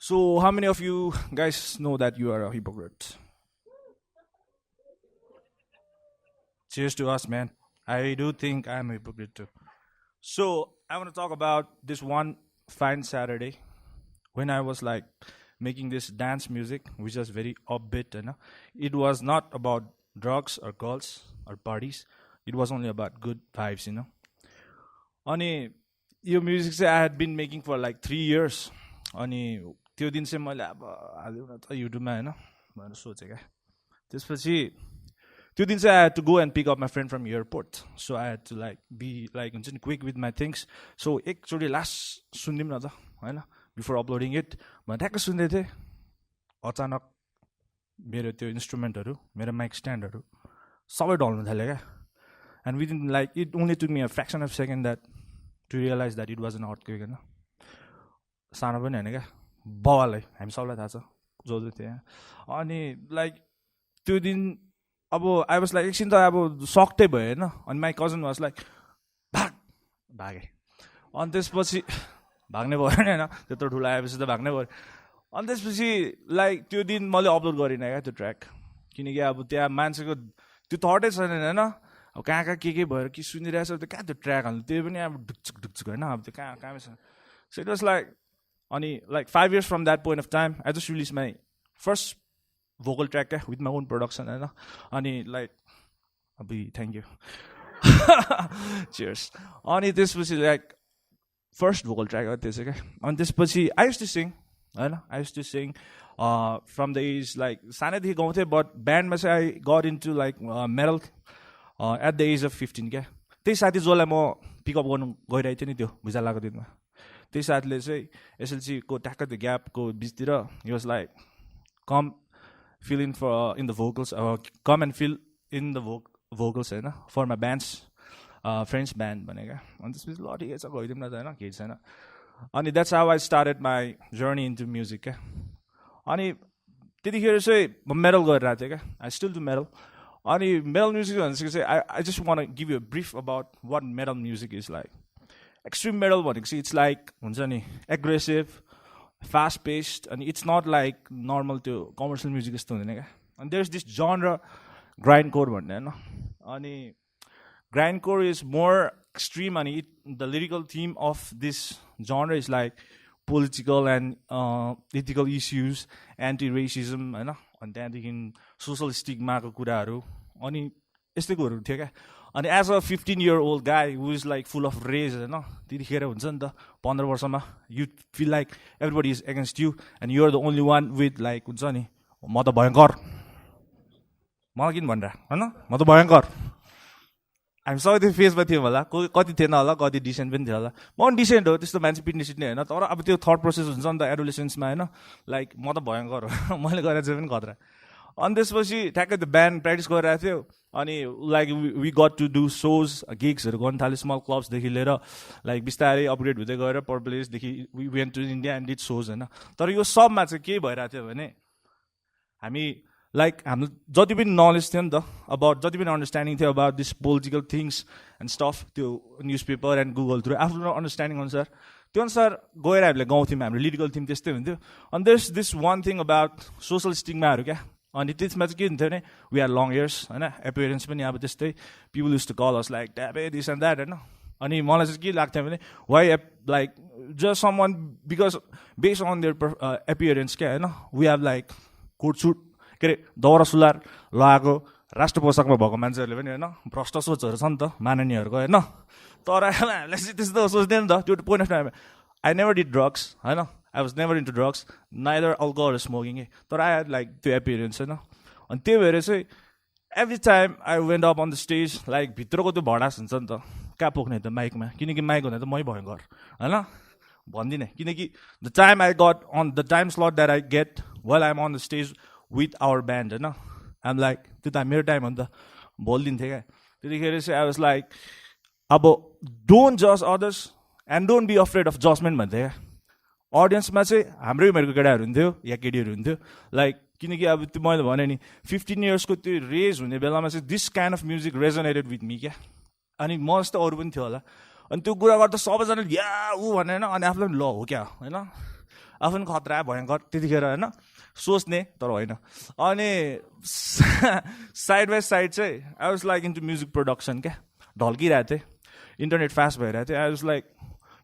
So, how many of you guys know that you are a hypocrite? Cheers to us, man. I do think I'm a hypocrite too. So, I want to talk about this one fine Saturday when I was like making this dance music, which was very upbeat. It was not about drugs or girls or parties. It was only about good vibes. अनि यो music चाहिँ I had been making for like 3 years अनि त्यो दिन चाहिँ मैले अब हालिदिउँ न त युट्युबमा होइन भनेर सोचेँ क्या त्यसपछि त्यो दिन चाहिँ I had to go and pick up my friend from airport so I had to like be like हुन्छ नि quick with my things so एकचोटि लास्ट सुनिदिउँ न त होइन बिफोर अपलोडिङ इट म ठ्याक्क सुन्दै थिएँ अचानक मेरो त्यो इन्स्ट्रुमेन्टहरू मेरो माइक स्ट्यान्डहरू सबै ढल्नु थाल्यो क्या and within like it only took me a fraction of second that to realise that it was an earthquake होइन सानो पनि होइन क्या बवालै हामी सबलाई थाहा छ जो जो थियो अनि लाइक त्यो दिन अब आई वाज लाइक एकछिन त अब सक्टै भयो होइन अनि माई कजन वाज लाइक भागेँ अनि त्यसपछि भाग्ने भयो होइन त्यत्रो ठुलो आएपछि त भाग्नै भयो अनि त्यसपछि लाइक त्यो दिन मैले अपलोड गरिनँ क्या त्यो ट्र्याक किनकि अब त्यहाँ मान्छेको त्यो थटै छैन होइन अब कहाँ के भएर के सुनिरहेछ त्यो कहाँ त्यो ट्र्याक हाल्नु त्यो पनि अब ढुकछुक होइन अब त्यो कहाँ छ सो इट वाज लाइक अनि like 5 years from that point of time I just release my first vocal track क्या विथ माई ओन प्रोडक्सन होइन अनि लाइक अब थ्याङ्क यू चियर्स अनि त्यसपछि लाइक फर्स्ट भोकल ट्र्याक हो त्यो चाहिँ क्या अनि त्यसपछि आई युज टु सिङ होइन I use to sing from the age like सानैदेखि गाउँथेँ बट ब्यान्डमा चाहिँ I got into like metal at the age of 15 क्या त्यही साथी जसलाई म पिकअप गर्नु गइरहेको थिएँ नि त्यो भुइँचालाको दिनमा त्यही साथीले चाहिँ एसएलसीको ट्याक्क त्यो ग्यापको बिचतिर he was like come fill in for in the vocals come and fill in the vocals होइन for my band's friend's band भने क्या अनि त्यसपछि ल ठिकै छ गइदिउँ न त होइन केही छैन अनि that's how I started my journey into music क्या अनि त्यतिखेर चाहिँ म मेडल गरिरहेको थिएँ क्या आई स्टिल डु मेडल अनि मेडल म्युजिक भनेपछि चाहिँ I just want give you brief about what metal music is like extreme metal भनेको चाहिँ इट्स लाइक हुन्छ नि एग्रेसिभ फास्ट पेस्ड अनि इट्स नट लाइक नर्मल त्यो कमर्सियल म्युजिक जस्तो हुँदैन क्या अनि there is this genre grind core भन्ने होइन अनि grind core is more extreme अनि the lyrical theme of this genre is like political and ethical issues anti racism होइन अनि त्यहाँदेखि सोसल स्टिगमाको कुराहरू अनि यस्तै कुरोहरू थियो क्या अनि as a 15-year-old guy who is like full of rage होइन त्यतिखेर हुन्छ नि त 15 वर्षमा you feel like everybody is against you and you are the only one with like हुन्छ नि म त भयङ्कर मलाई किन भनेर होइन म त भयङ्कर हामी सबै त्यो फेसमा थियौँ होला कति थिएन होला कति डिसेन्ट पनि थियो होला म पनि डिसेन्ट हो त्यस्तो मान्छे पिट्ने सिट्ने होइन तर अब त्यो थट प्रोसेस हुन्छ नि त एडोलेसेन्समा होइन लाइक म त भयङ्कर हो मैले गरेर चाहिँ पनि खतरा अनि त्यसपछि ठ्याक्कै त्यो ब्यान्ड प्र्याक्टिस गरिरहेको थियो अनि like we got to do shows गिग्सहरू गर्नु थाल्यो स्मल क्लब्सदेखि लिएर लाइक बिस्तारै अपग्रेड हुँदै गएर पर प्लेसदेखि we went to India and did shows होइन तर यो सबमा चाहिँ के भइरहेको थियो भने हामी लाइक हाम्रो जति पनि नलेज थियो नि त अबाउट जति पनि अन्डरस्ट्यान्डिङ थियो about this political things and stuff त्यो newspaper and Google through आफ्नो अन्डरस्ट्यान्डिङ अनुसार त्यो अनुसार गएर हामीले गाउँथ्यौँ हाम्रो लिरिकल थिम त्यस्तै हुन्थ्यो अनि there this one thing about social स्टिगमाहरू क्या अनि त्यसमा चाहिँ के हुन्थ्यो भने वी आर लङ इयर्स होइन एपियरेन्स पनि अब त्यस्तै people use to call us like ट्यापे दिस एन्ड द्याट होइन अनि मलाई चाहिँ के लाग्थ्यो भने why like just someone because based on their appearance क्या होइन वी हेभ लाइक कोटसुट के अरे दौरा सुलार लगाएको राष्ट्र पोसाकमा भएको मान्छेहरूले पनि होइन भ्रष्ट सोचहरू छ नि त माननीयहरूको होइन तर हामीलाई चाहिँ त्यस्तो सोच्दैन नि त त्यो point of time I never did drugs होइन I was never into drugs neither alcohol smoking तर आई हेड लाइक त्यो एपियरेन्स होइन अनि त्यही भएर चाहिँ every time I went up on the stage like भित्रको त्यो भडास हुन्छ नि त कहाँ पोख्ने त माइकमा किनकि माइक हुँदा त मै भयङ्कर होइन भन्दिनँ किनकि the time I got on the time slot that I get well I am on the stage with our band होइन आइम लाइक त्यो त मेरो टाइम हो नि त बोलिदिन्थेँ क्या त्यतिखेर चाहिँ आई वाज लाइक अब डोन्ट जज others and don't be afraid of judgment भन्थेँ क्या अडियन्समा चाहिँ हाम्रै उमेरको केटाहरू हुन्थ्यो या केटीहरू हुन्थ्यो लाइक किनकि अब त्यो मैले भने नि 15 yearsको त्यो रेज हुने बेलामा चाहिँ this kind of music resonated with me क्या अनि म जस्तो अरू पनि थियो होला अनि त्यो कुरा गर्दा सबैजनाले या ऊ भनेर अनि आफूलाई पनि ल हो क्या होइन आफू पनि खतरा भयङ्कर त्यतिखेर होइन सोच्ने तर होइन अनि साइड बाई साइड चाहिँ I was like into music production क्या ढल्किरहेको थिएँ इन्टरनेट फास्ट भइरहेको थियो आई वाज लाइक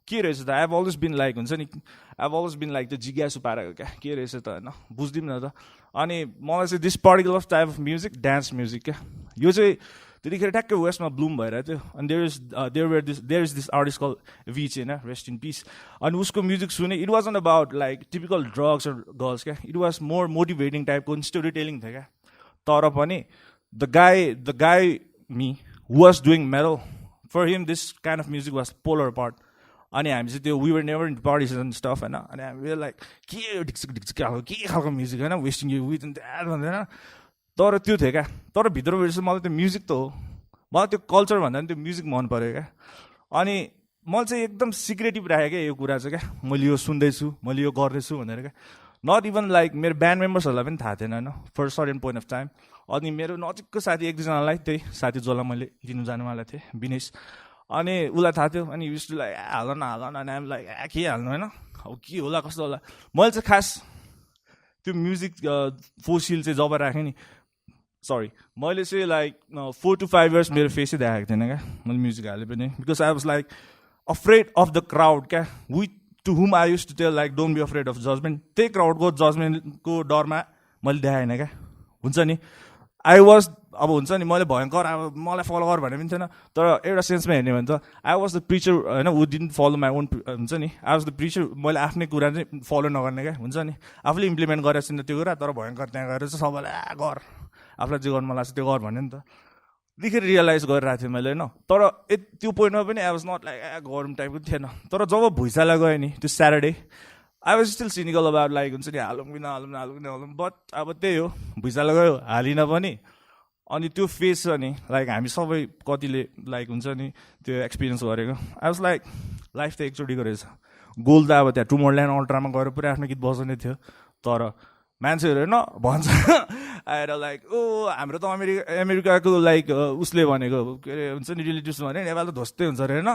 के रहेछ त I have always been like हुन्छ नि I have always been like त्यो जिज्ञासु पारेको क्या के रहेछ त होइन बुझ्दिनँ न त अनि मलाई चाहिँ this particular type of music dance music क्या यो चाहिँ त्यतिखेर ठ्याक्कै वेस्टमा ब्लुम भइरहेको थियो अनि there is this artist called which होइन रेस्ट इन पिस अनि उसको म्युजिक सुने it wasn't about like typical drugs girls क्या इट वाज मोर मोटिभेटिङ टाइपको स्टोरी टेलिङ थियो क्या तर पनि the guy me was doing metal for him this kind of music was polar part अनि हामी चाहिँ त्यो we were never in parties and stuff होइन अनि हामी लाइक के ढिक्सिक खालको के खालको म्युजिक होइन वेस्टिङ यु विथ द्याट भन्दैन तर त्यो थियो क्या तर भित्रबाट चाहिँ मलाई त्यो म्युजिक त हो मलाई त्यो कल्चर भन्दा पनि त्यो म्युजिक मन पऱ्यो क्या अनि मैले चाहिँ एकदम सिक्रेटिभ राखेँ क्या यो कुरा चाहिँ क्या मैले यो सुन्दैछु मैले यो गर्दैछु भनेर क्या नट इभन लाइक मेरो ब्यान्ड मेम्बर्सहरूलाई पनि थाहा थिएन होइन for certain point of time अनि मेरो नजिकको साथी एक दुईजनालाई त्यही साथी जसलाई मैले लिनु जानुवाला थिएँ विनेश अनि उसलाई थाहा थियो अनि युज टु लाइक हाल न अनि हामी लाइक के हाल्नु होइन अब के होला कस्तो होला मैले चाहिँ खास त्यो म्युजिक फोसिल चाहिँ जब राखेँ नि सरी मैले चाहिँ लाइक 4 to 5 years मेरो फेसै देखाएको थिएन क्या मैले म्युजिक हालेँ पनि because I was like afraid of the crowd क्या with to whom I use to tell like don't be afraid of judgment त्यही क्राउडको जजमेन्टको डरमा मैले देखाएन क्या हुन्छ नि आई वाज अब हुन्छ नि मैले भयङ्कर अब मलाई फलो गर भने पनि थिएन तर एउटा सेन्समा हेर्ने भने त आई वाज द प्रिचर होइन वु डिन्ट फलो माई ओन हुन्छ नि आई वाज द प्रिचर मैले आफ्नै कुरा चाहिँ फलो नगर्ने क्या हुन्छ नि आफूले इम्प्लिमेन्ट गरेको छैन त्यो कुरा तर भयङ्कर त्यहाँ गएर चाहिँ सबैलाई गर आफूलाई जे गर्नु मन लाग्छ त्यो गर भन्यो नि त त्यतिखेर रियलाइज गरिरहेको थिएँ मैले होइन तर त्यो पोइन्टमा पनि आई वाज नट लाइक गरौँ टाइपको थिएन तर जब भुइँचालो गयो नि त्यो Saturday I was still cynical about like हुन्छ नि हालौँ कि नहालौँ बट अब त्यही हो भुइँचालो गयो हालिन पनि अनि त्यो फेस छ नि लाइक हामी सबै कतिले लाइक हुन्छ नि त्यो एक्सपिरियन्स गरेको आई वाज लाइक लाइफ त एकचोटिको रहेछ गोल त अब त्यहाँ टुमोरल्यान्ड अल्ट्रामा गएर पुरै आफ्नो गीत बजाउने थियो तर मान्छेहरू होइन भन्छ आएर लाइक ओ हाम्रो त अमेरिकाको लाइक उसले भनेको के अरे हुन्छ नि रिलेटिभ्स भने नेपाल त ध्वस्तै हुन्छ अरे होइन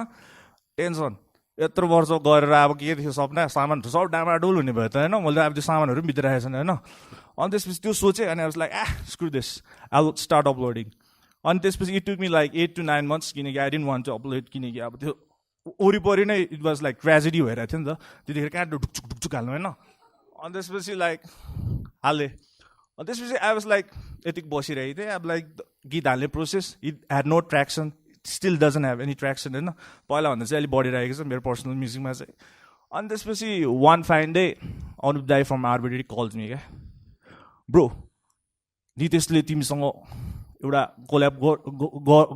टेन्सन यत्रो वर्ष गरेर अब के थियो सपना सामान सब डामाडोल हुने भयो त होइन मैले अब त्यो सामानहरू पनि भित्र राखेको छैन होइन अनि त्यसपछि त्यो सोचेँ अनि I was like screw this I will start uploading अनि त्यसपछि it took me like 8 to 9 months किनकि I didn't want to upload किनकि अब त्यो वरिपरि नै इट वाज लाइक ट्रेजेडी भइरहेको थियो नि त त्यतिखेर कहाँ ढुकढुक हाल्नु होइन अनि त्यसपछि लाइक हालेँ अनि त्यसपछि आई वाज लाइक यतिक बसिरहेको थिएँ अब लाइक गीत हाल्ने process it had no traction still doesn't have any traction होइन पहिलाभन्दा चाहिँ अलिक बढिरहेको छ मेरो पर्सनल म्युजिकमा चाहिँ अनि त्यसपछि वान फाइन डे अनुप दाई फ्रम आरबिडी कल्स मी क्या ब्रो नितेशले तिमीसँग एउटा कोल्याब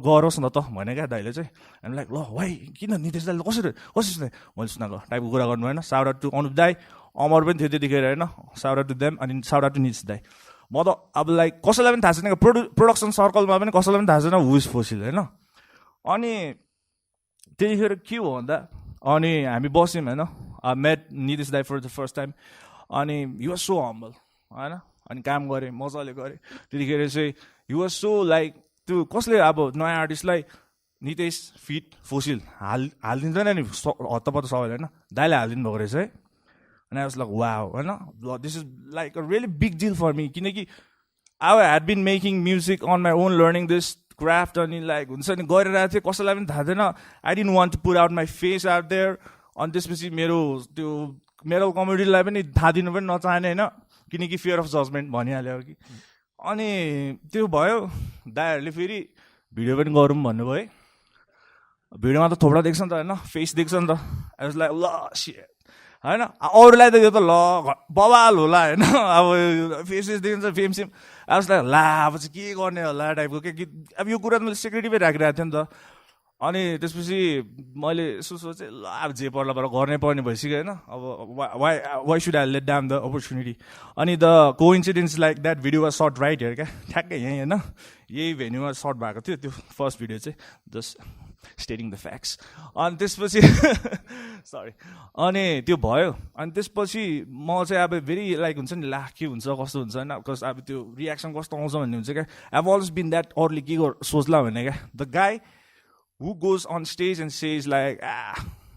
गरोस् न त भने क्या दाइले चाहिँ हामी लाइक ल भाइ किन नितेश दाइले कसरी मैले सुनाएको टाइपको कुरा गर्नु भएन साउट आउट टु अनुप दाई अमर पनि थियो त्यतिखेर होइन साउट आउट टु देम अनि साउट आउट टु नितेश दाई म त अब लाइक कसैलाई पनि थाहा छैन प्रोडक्सन सर्कलमा पनि कसैलाई पनि थाहा छैन हु इज फोसिल होइन अनि त्यतिखेर के हो भन्दा अनि हामी बस्यौँ होइन मेट नितेश दाई फर द फर्स्ट टाइम अनि यु वाज सो हम्बल होइन अनि काम गरेँ मजाले गरेँ त्यतिखेर चाहिँ यु वाज सो लाइक त्यो कसले अब नयाँ आर्टिस्टलाई नितेश फिट फोसिल हालिदिँदैन नि हत्तपत्त सबैले होइन दाइले हालिदिनु भएको रहेछ है अनि आई वाज लाइक वाउ होइन this is like a really big deal for me किनकि I had been making music on my own learning this craft अनि लाइक हुन्छ नि गरिरहेको थिएँ कसैलाई पनि थाहा थिएन I didn't want to put out my face out there अनि त्यसपछि मेरो त्यो मेरो कम्युनिटीलाई पनि थाहा दिनु पनि नचाहने होइन किनकि फियर अफ जजमेन्ट भनिहाल्यो कि अनि त्यो भयो दाइहरूले फेरि भिडियो पनि गरौँ भन्नुभयो है भिडियोमा त थोप्रा देख्छ नि त होइन फेस देख्छ नि त आई वाज लाइक ल सिट होइन अरूलाई त यो त ल बवाल होला होइन अब फेसेस देखिन्छ fame same I was like ला अब चाहिँ के गर्ने होला टाइपको के अब यो कुरा त मैले सेक्रेटिभै राखिरहेको थिएँ नि त अनि त्यसपछि मैले यसो सोचेँ ल अब जे पर्ला गर्नै पर्ने भइसक्यो होइन अब why should I let down the opportunity अनि the coincidence like that video was shot right here क्या ठ्याक्कै यहीँ होइन यही भेन्यूमा सर्ट भएको थियो त्यो फर्स्ट भिडियो चाहिँ जस्ट स्टेटिङ द फ्याक्ट्स अनि त्यसपछि सरी अनि त्यो भयो अनि त्यसपछि म चाहिँ अब भेरी लाइक हुन्छ नि ला के हुन्छ कस्तो हुन्छ होइन बिकज अब त्यो रियाक्सन कस्तो आउँछ भन्ने हुन्छ क्या I have always been that अरूले के सोच्ला भने क्या the guy who goes on stage and says like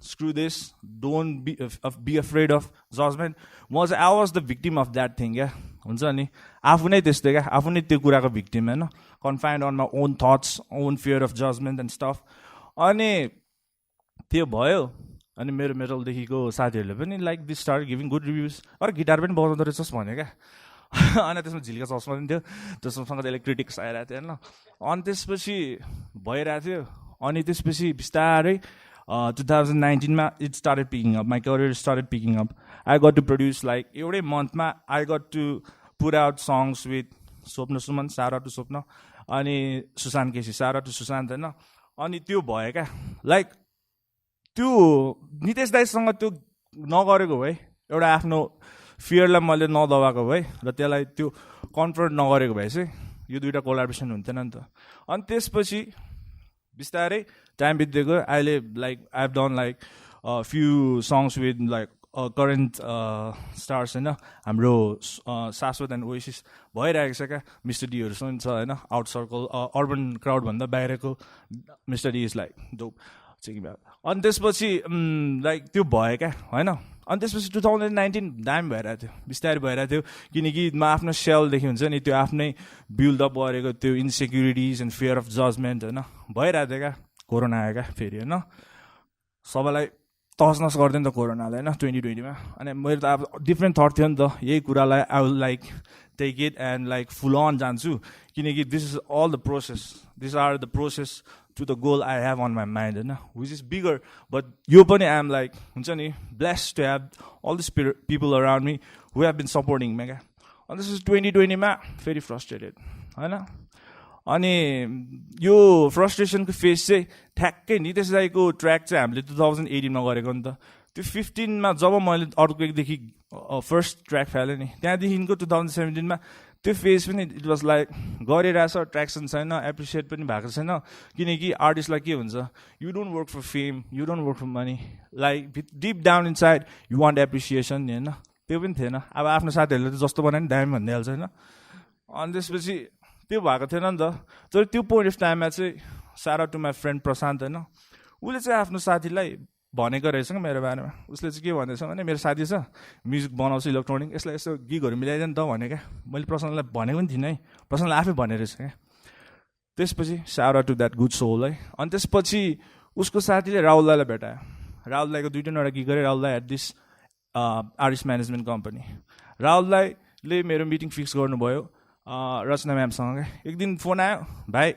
screw this, don't be afraid of judgment. I was the victim of that thing, yeah. हुन्छ नि आफू नै त्यस्तै क्या आफू नै त्यो कुराको भिक्टिम हैन confined on my own thoughts own fear of judgement and stuff अनि त्यो भयो अनि मेरो मेटलदेखिको साथीहरूले पनि like this start giving good reviews अरे गिटार पनि बजाउँदो रहेछस् भन्यो क्या अनि त्यसमा झिल्का चस्मा पनि थियो त्यसमा त्यसले क्रिटिक्स आइरहेको थियो होइन अनि त्यसपछि भइरहेको थियो अनि त्यसपछि बिस्तारै 2019 मा it started picking up my career started picking up I got to produce like एउटै मन्थमा I got to put out songs with Swapna Suman सारा टु स्वप्न अनि सुशान्त केसी सारा टु सुशान्त होइन अनि त्यो भयो क्या लाइक त्यो नितेश दाईसँग त्यो नगरेको भए एउटा आफ्नो फियरलाई मैले नदबाएको भए र त्यसलाई त्यो कन्फ्रन्ट नगरेको भए चाहिँ यो दुईवटा कोलाबोरेसन हुन्थेन नि त अनि त्यसपछि बिस्तारै टाइम बित्दै गयो अहिले like I have done like few songs with like current stars होइन हाम्रो शाश्वत एन्ड ओएसिस भइरहेको छ क्या मिस्टर डीहरू पनि छ होइन आउट सर्कल अर्बन क्राउडभन्दा बाहिरको mister D is like dope checking back अनि त्यसपछि लाइक त्यो भयो क्या होइन अनि त्यसपछि 2019 दामी भइरहेको थियो बिस्तारै भइरहेको थियो किनकि म आफ्नो सेलदेखि हुन्छ नि त्यो आफ्नै बिल्डअप गरेको त्यो insecurities and fear of judgement होइन भइरहेको थियो क्या कोरोना आयो क्या फेरि होइन सबैलाई तहस नहस गरिदियो नि त कोरोनाले होइन 2020 मा अनि मेरो त अब डिफ्रेन्ट थट थियो नि त यही कुरालाई I will like take it and like full on जान्छु किनकि this is all the process this are the process to the goal I have on my mind होइन विच इज बिगर बट यो पनि आई एम लाइक हुन्छ नि blessed to have all this people around me who have been supporting me क्या अनि this is 2020 मा फेरि frustrated होइन अनि यो फ्रस्ट्रेसनको फेस चाहिँ ठ्याक्कै नितेश दाईको ट्र्याक चाहिँ हामीले 2018 मा गरेको नि त त्यो 15 मा जब मैले अर्को एकदेखि फर्स्ट ट्र्याक फालेँ नि त्यहाँदेखिको 2017 मा त्यो फेज पनि इट वाज लाइक गरिरहेछ ट्र्याक्सन छैन एप्रिसिएट पनि भएको छैन किनकि आर्टिस्टलाई के हुन्छ you don't work for fame you don't work for money like deep down inside you want appreciation नि होइन त्यो पनि थिएन अब आफ्नो साथीहरूले त जस्तो बनायो नि दामी भन्दै हाल्छ होइन अनि त्यसपछि त्यो भएको थिएन नि त तर त्यो पोइन्ट अफ टाइममा चाहिँ सारा टु माई फ्रेन्ड प्रशान्त होइन उसले चाहिँ आफ्नो साथीलाई भनेको रहेछ क्या मेरो बारेमा उसले चाहिँ के भन्दैछ भने मेरो साथी छ म्युजिक बनाउँछु इलेक्ट्रोनिक यसलाई यसो गिगहरू मिलाइदियो नि त भने क्या मैले प्रशान्तलाई भनेको पनि थिइनँ है प्रशान्तले आफै भने रहेछ क्या त्यसपछि सारा टु द्याट गुड सोल है अनि त्यसपछि उसको साथीले राहुल दाईलाई भेटायो राहुल दाईको 2-3वटा गिग गरे Rahul dai at this artist management company Rahul दाईले मेरो मिटिङ फिक्स गर्नुभयो रचना म्यामसँग क्या एक दिन फोन आयो भाइ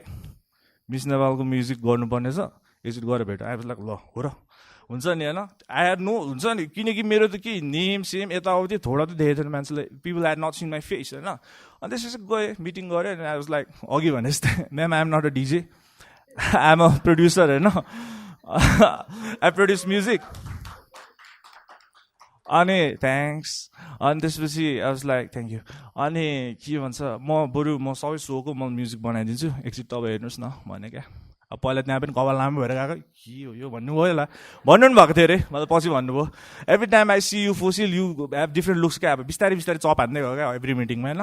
मिस नेपालको म्युजिक गर्नुपर्ने छ एकचोटि गरेर भेट आएपछि लाइक ल हो र हुन्छ नि होइन आई ह्याड नो हुन्छ नि किनकि मेरो त के नेम सेम यताउति थोडा त देखेको थिएन मान्छेले people had not seen my face होइन अनि त्यसपछि गएँ मिटिङ गरेँ अनि आई वाज लाइक अघि भने जस्तै ma'am I am not a DJ I am a producer होइन आई प्रड्युस म्युजिक अनि थ्याङ्क्स अनि त्यसपछि I was like thank you अनि के भन्छ म सबै सोको म म्युजिक बनाइदिन्छु एकचोटि तपाईँ हेर्नुहोस् न भने क्या अब पहिला त्यहाँ पनि कपाल लामो भएर गएको के हो यो भन्नुभयो होला भन्नु पनि भएको थियो अरे मतलब पछि भन्नुभयो every time I see you fossil you have different looks क्या अब बिस्तारै बिस्तारै चप हान्दै गयो क्या एभ्री मिटिङमा होइन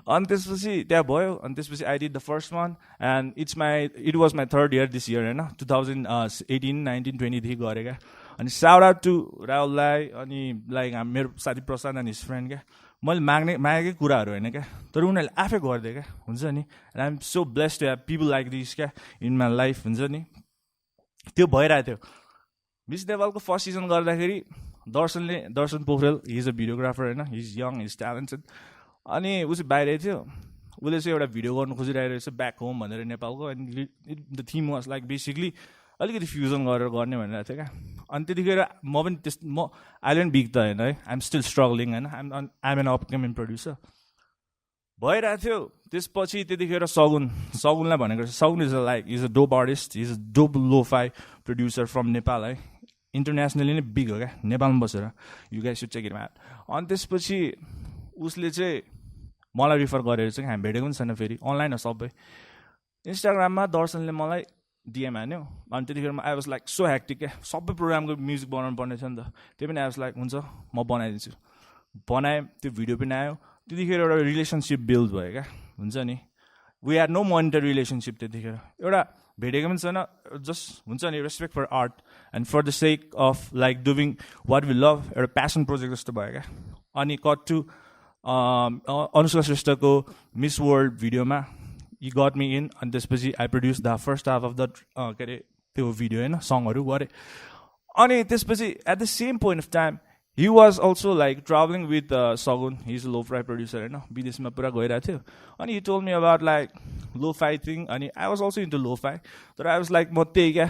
अनि त्यसपछि त्यहाँ भयो अनि त्यसपछि I did the first one and it was my third year this year होइन 2018, 19, 20देखि गरेँ क्या अनि साउट आउट टु राहुल दाई अनि लाइक मेरो साथी प्रसाद एन्ड हिज फ्रेन्ड क्या मैले मागेकै कुराहरू होइन क्या तर उनीहरूले आफै गरिदियो क्या हुन्छ नि I am so blessed to have people like this क्या इन माई लाइफ हुन्छ नि त्यो भइरहेको थियो मिस नेपालको फर्स्ट सिजन गर्दाखेरि Darshan Pokharel he is a videographer होइन he is young he is talented अनि ऊ चाहिँ बाहिर थियो उसले चाहिँ एउटा भिडियो गर्नु खोजिरहेको रहेछ ब्याक होम भनेर नेपालको अनि the theme was like basically अलिकति फ्युजन गरेर गर्ने भनिरहेको थियो क्या अनि त्यतिखेर म पनि अहिले पनि बिग त होइन है आइएम स्टिल स्ट्रगलिङ होइन आइएम एन अपकमिङ प्रड्युसर भइरहेको थियो त्यसपछि त्यतिखेर सगुनलाई भनेको Sagun is a dope artist is a dope lo fi producer from Nepal है इन्टरनेसनली नै बिग हो क्या नेपालमा बसेर you guys should check it out अनि त्यसपछि उसले चाहिँ मलाई रिफर गरेर चाहिँ हामी भेटेको पनि छैन फेरि अनलाइन हो सबै इन्स्टाग्राममा दर्शनले मलाई डिएम हान्यो अनि त्यतिखेर आई वाज लाइक सो ह्याक्टिक क्या सबै प्रोग्रामको म्युजिक बनाउनु पर्ने छ नि त त्यही पनि आई वाज लाइक हुन्छ म बनाइदिन्छु बनाएँ त्यो भिडियो पनि आयो त्यतिखेर एउटा रिलेसनसिप बिल्ड भयो क्या हुन्छ नि we had no monitor relationship त्यतिखेर एउटा भेटेको पनि छैन जस्ट हुन्छ नि respect for art and for the sake of like doing what we love एउटा प्यासन प्रोजेक्ट जस्तो भयो क्या अनि कट टु अनुष्का श्रेष्ठको मिस वर्ल्ड भिडियोमा यी गट मी इन अनि त्यसपछि I produce the first half of the के अरे त्यो भिडियो होइन सङहरू गरे अनि त्यसपछि at the same point of time he was also like traveling with Sagun. He's a lo-fi producer, you know. Bidesma pura gairako थियो अनि he told me about like lo-fi thing अनि I was also into lo-fi. तर I was like म त्यही क्या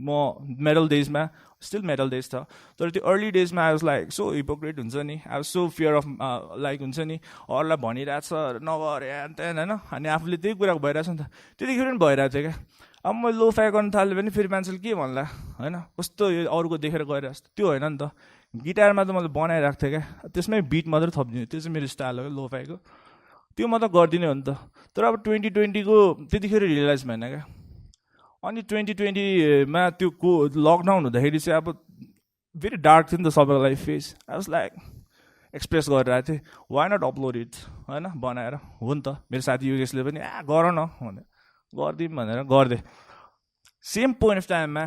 म metal days मा still metal days छ तर त्यो early days मा I was like so hypocrite हुन्छ नि I was so fear of like हुन्छ नि अरूलाई भनिरहेछ नगर यान त्यहाँ हैन अनि आफूले त्यही कुरा भइरहेछ नि त त्यतिखेर पनि भइरहेको थियो क्या अब म lo-fi गर्न थाल्यो भने फेरि मान्छेले के भन्ला हैन कस्तो यो अरूको देखेर गइरहेछ त्यो होइन नि त गिटारमा त मैले बनाइरहेको थिएँ क्या त्यसमै बिट मात्रै थपिदिनु त्यो चाहिँ मेरो स्टाइल हो lo-fiको त्यो म त गरिदिने हो नि त तर अब 2020 को त्यतिखेर रियलाइज भएन क्या अनि 2020 मा त्यो लकडाउन हुँदाखेरि चाहिँ अब भेरी डार्क थियो नि त सबैको लागि face I was like express गरिरहेको थिएँ वाइ नट अपलोड इट होइन बनाएर हो नि त मेरो साथी योगेशले पनि गर न भने गरिदिउँ भनेर गरिदिएँ सेम पोइन्ट अफ टाइममा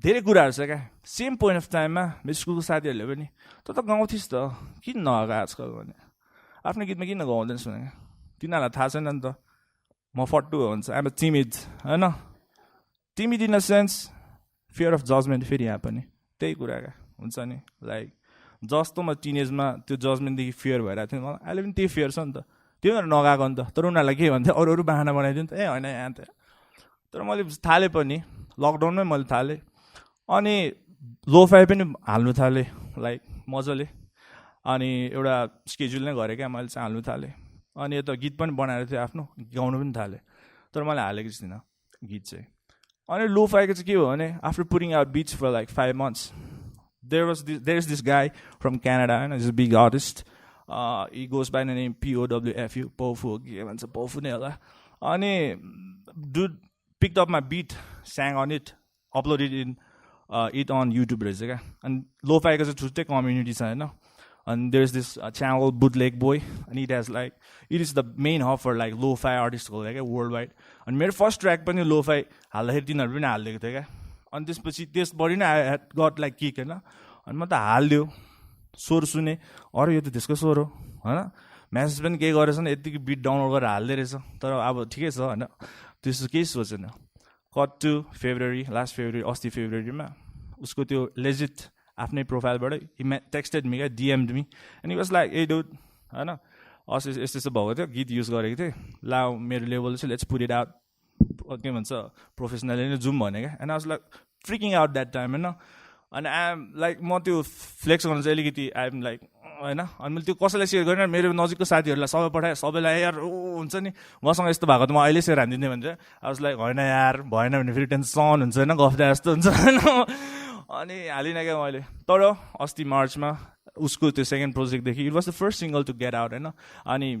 धेरै कुराहरू छ क्या सेम पोइन्ट अफ टाइममा मेरो स्कुलको साथीहरूले पनि त गाउँथिस् त किन नआएको आजकल भने आफ्नो गीतमा किन गाउँदैनस् भने तिनीहरूलाई थाहा छैन नि त म फट्टु हुन्छ आइम अ टिमिड होइन timid in a sense fear of judgement फेरि यहाँ पनि त्यही कुरा क्या हुन्छ नि लाइक जस्तो म टिनेजमा त्यो जजमेन्टदेखि फियर भइरहेको थियो मलाई अहिले पनि त्यही फियर छ नि त त्यो उनीहरू नगएको नि त तर उनीहरूलाई के भन्थ्यो अरू अरू बाहना बनाइदियो नि त होइन यहाँ त तर मैले थालेँ पनि लकडाउनमै मैले थालेँ अनि lo-fi पनि हाल्नु थालेँ लाइक मजाले अनि एउटा स्केड्युल नै गरेँ क्या मैले चाहिँ हाल्नु थालेँ अनि यता गीत पनि बनाएर थियो आफ्नो गाउनु पनि थालेँ तर मैले हालेको थिइनँ गीत चाहिँ अनि lo-fiको चाहिँ के हो भने after putting out beats for like 5 months there is this guy from Canada and he's a big artist he goes by the name POWFU Pofu के भन्छ पोफु नै होला अनि dude picked up my beat sang on it uploaded in it on YouTube रहेछ क्या अनि lo-fiको चाहिँ छुट्टै कम्युनिटी छ होइन and there's this channel bootleg boy and it has like it is the main hub for like lo-fi artists like worldwide and मेरो first track पनि lo-fi हाल्दाखेरि तिनीहरू पनि हालिदिएको थियो क्या अनि त्यसपछि त्यसबाट नै I had got like kick होइन अनि म त हालिदियो स्वर सुने अरू यो त त्यसको स्वर हो होइन म्यासेज पनि केही गरेछ नि यतिकै बिट डाउनलोड गरेर हाल्दै रहेछ तर अब ठिकै छ होइन त्यस्तो केही सोचेन कट टु लास्ट फेब्रुअरी अस्ति फेब्रुअरीमा उसको त्यो लेजिट आफ्नै प्रोफाइलबाट हि टेक्स्टेड मी क्या DMed me and he was like a dude होइन अस्ति यस्तो यस्तो भएको थियो गीत युज गरेको थिएँ ला मेरो लेभल चाहिँ लेट्स पुट इट आउट के भन्छ प्रोफेसनली नै जाउँ भने क्या and I was like freaking out that time होइन अनि आइएम लाइक म त्यो फ्लेक्स गर्न चाहिँ अलिकति आइएम लाइक होइन अनि मैले त्यो कसैलाई सेयर गरेन मेरो नजिकको साथीहरूलाई सबै पठाएँ सबैलाई यार हुन्छ नि मसँग यस्तो भएको त म अहिले सेयर हानिदिने भन्छ आई वाज लाइक होइन यार भएन भने फेरि टेन्सन हुन्छ होइन गफ जस्तो हुन्छ होइन अनि हालिनँ क्या मैले तर अस्ति मार्चमा उसको त्यो सेकेन्ड प्रोजेक्टदेखि it was the first single to get out होइन अनि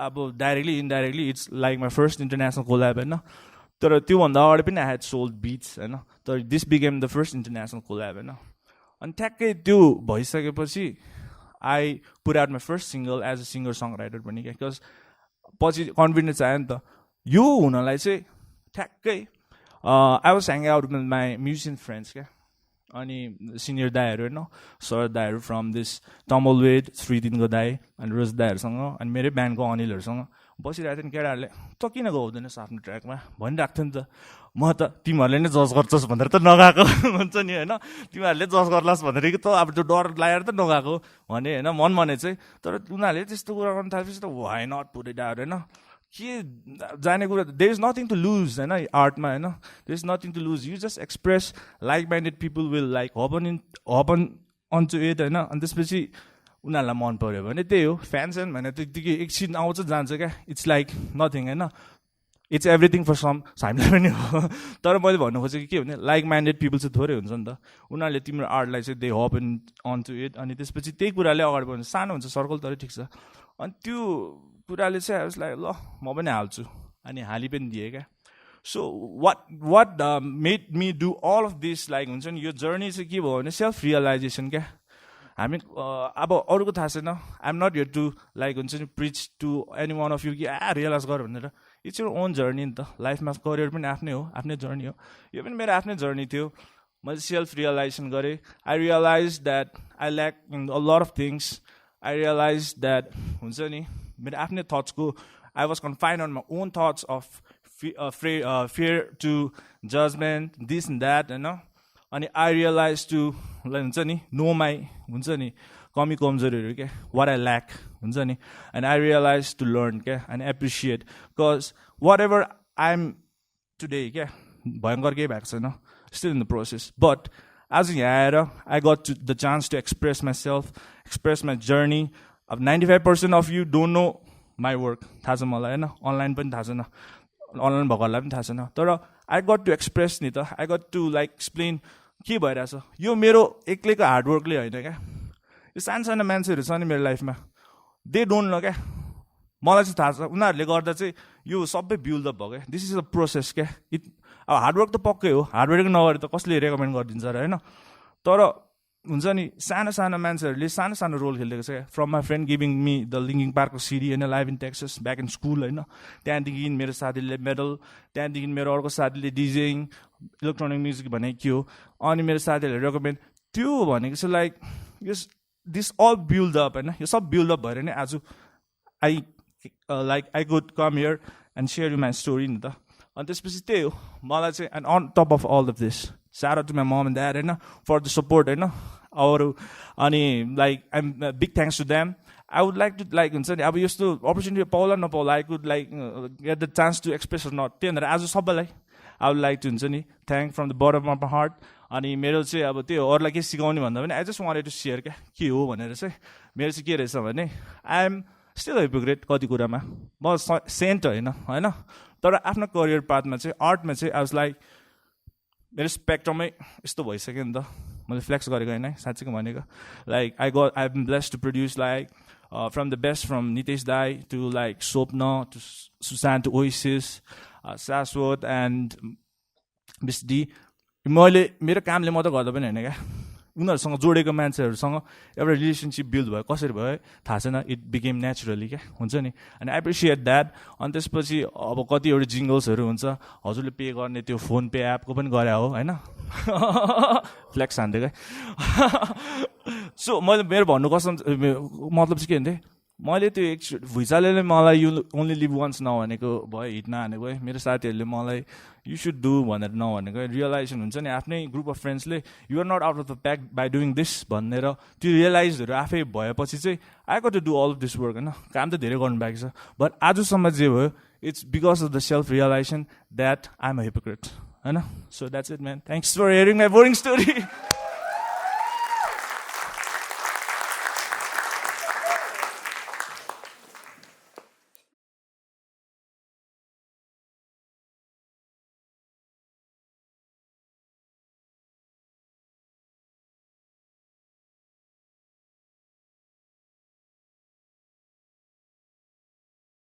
अब directly indirectly it's like my first international collab होइन तर त्योभन्दा अगाडि पनि आई ह्याड सोल्ड बिट्स होइन तर this became the first international collab होइन अनि ठ्याक्कै त्यो भइसकेपछि I put out my first single as a singer songwriter पनि क्या बिकज पछि कन्फिडेन्स आयो नि त यो हुनलाई चाहिँ ठ्याक्कै I was hang out with my musician friends क्या अनि सिनियर दाईहरू होइन सर दाईहरू फ्रम दिस तमलवेद श्रीदिनको दाई अनि रोज दाईहरूसँग अनि मेरै ब्यान्डको अनिलहरूसँग बसिरहेको थियो नि केटाहरूले त किन गाउँदैनस् आफ्नो ट्र्याकमा भनिरहेको थियो नि त म त तिमीहरूले नै जज गर्छस् भनेर त नगएको हुन्छ नि होइन तिमीहरूले जज गर्लास् भनेर कि त अब त्यो डर लागेर त नगएको भने होइन मन भने चाहिँ तर उनीहरूले त्यस्तो कुरा गर्नु थालेपछि त why not put it out होइन के जाने कुरा there is nothing to lose होइन आर्टमा होइन there is nothing to lose you just express like minded people will like happen on to it होइन अनि त्यसपछि उनीहरूलाई मन पऱ्यो भने त्यही हो फ्यान्स एन्ड भने त्यतिकै एकछिन आउँछ जान्छ क्या इट्स लाइक नथिङ होइन इट्स एभ्रिथिङ फर सम हामीलाई पनि हो तर मैले भन्नु खोजेको के भने लाइक माइन्डेड पिपल चाहिँ थोरै हुन्छ नि त उनीहरूले तिम्रो आर्टलाई चाहिँ they hop on to it अनि त्यसपछि त्यही कुराले अगाडि बढ्नु सानो हुन्छ सर्कल तर ठिक छ अनि त्यो कुराले चाहिँ आई वाज लाइक ल म पनि हाल्छु अनि हाली पनि दिएँ क्या so what made me do all of this like हुन्छ नि यो जर्नी चाहिँ के भयो भने सेल्फ रियलाइजेसन क्या हामी अब अरूको थाहा छैन I am not here to like हुन्छ नि preach to any one of you कि रियलाइज गर भनेर इट्स योर ओन जर्नी नि त लाइफमा करियर पनि आफ्नै हो आफ्नै जर्नी हो यो पनि मेरो आफ्नै जर्नी थियो मैले सेल्फ रियलाइजेसन गरेँ I realize that I lack in a lot of things I realize that हुन्छ नि मेरो आफ्नै थट्सको I was confined on my own thoughts of fear to judgment, this and that, होइन अनि आई रियलाइज टु हुन्छ नि नो माई हुन्छ नि कमी कमजोरीहरू क्या वाट आई ल्याक हुन्छ नि and I realize to learn क्या and appreciate because whatever I am today क्या भयङ्कर केही भएको छैन still in the process but आज यहाँ आएर I got to the chance to express myself express my journey अब 95% of you don't know my work थाहा छ मलाई होइन अनलाइन पनि थाहा छैन अनलाइन भएकोहरूलाई पनि थाहा छैन तर आई गट टु एक्सप्रेस नि त I got to like explain के भइरहेछ यो मेरो एक्लैको हार्डवर्कले होइन क्या यो सानो सानो मान्छेहरू छ नि मेरो लाइफमा दे डोन्ट नो क्या मलाई चाहिँ थाहा छ उनीहरूले गर्दा चाहिँ यो सबै बिल्डअप भयो क्या दिस इज अ प्रोसेस क्या अब हार्डवर्क त पक्कै हो हार्डवर्क नगरे त कसले रेकमेन्ड गरिदिन्छ र होइन तर हुन्छ नि सानो सानो मान्छेहरूले सानो सानो रोल खेलिदिएको छ क्या from my friend giving me the linking पार्कको CD होइन live in Texas back in school होइन त्यहाँदेखि मेरो साथीले मेडल त्यहाँदेखि मेरो अर्को साथीले डिजेइङ इलेक्ट्रोनिक म्युजिक भनेको के हो अनि मेरो साथीहरूले रेकमेन्ड त्यो भनेको चाहिँ like yes this all buildup होइन यो सब बिल्डअप भएर नै आज I like I could come here and share you my story नि त अनि त्यसपछि त्यही हो मलाई चाहिँ and on top of all of this shout out to my mom and dad होइन for the support होइन अरू अनि like I am big thanks to them I would like to like हुन्छ नि अब यस्तो अपर्च्युनिटी पाउला नपाउला I could like get the chance to express not त्यही भनेर आज सबैलाई आई वुड लाइक टु हुन्छ नि thank from the bottom of my heart अनि मेरो चाहिँ अब त्यो अरूलाई के सिकाउने भन्दा पनि I just wanted to share क्या के हो भनेर चाहिँ मेरो चाहिँ के रहेछ भने आई एम स्टिल हिपोक्रेट कति कुरामा म सेन्ट होइन तर आफ्नो करियर पाथमा चाहिँ आर्टमा चाहिँ आई वाज लाइक मेरो स्पेक्ट्रमै यस्तो भइसक्यो नि त मैले फ्लेक्स गरेको होइन साँच्चीको भनेको like I am blessed to produce like from the best from Nitesh dai to like Swapna to Sushant to Oasis Shashwat and बिस्डी मैले मेरो कामले मात्रै गर्दा पनि होइन क्या उनीहरूसँग जोडेको मान्छेहरूसँग एउटा रिलेसनसिप बिल्ड भयो कसरी भयो थाहा छैन इट बिकेम नेचुरली क्या हुन्छ नि एन्ड आई एप्रिसिएट द्याट अनि त्यसपछि अब कतिवटा जिङ्गल्सहरू हुन्छ हजुरले पे गर्ने त्यो फोन पे एपको पनि गरे हो होइन फ्लेक्स हान्थ्यो क्या सो मैले मेरो भन्नु कसम मतलब चाहिँ के हुन्थ्यो मैले त्यो एक भुइँचालोले मलाई यु ओन्ली लिभ वान्स नभनेको भयो हिट नहानेको है मेरो साथीहरूले मलाई यु सुड डु भनेर नभनेको रियलाइजेसन हुन्छ नि आफ्नै ग्रुप अफ फ्रेन्ड्सले you're not out of the pack by doing this भनेर त्यो रियलाइजहरू आफै भएपछि चाहिँ I got to do all of this work होइन काम त धेरै गर्नु बाँकी छ बट आजसम्म जे भयो it's because of the self realization that I am a hypocrite होइन so that's it man thanks for hearing my boring story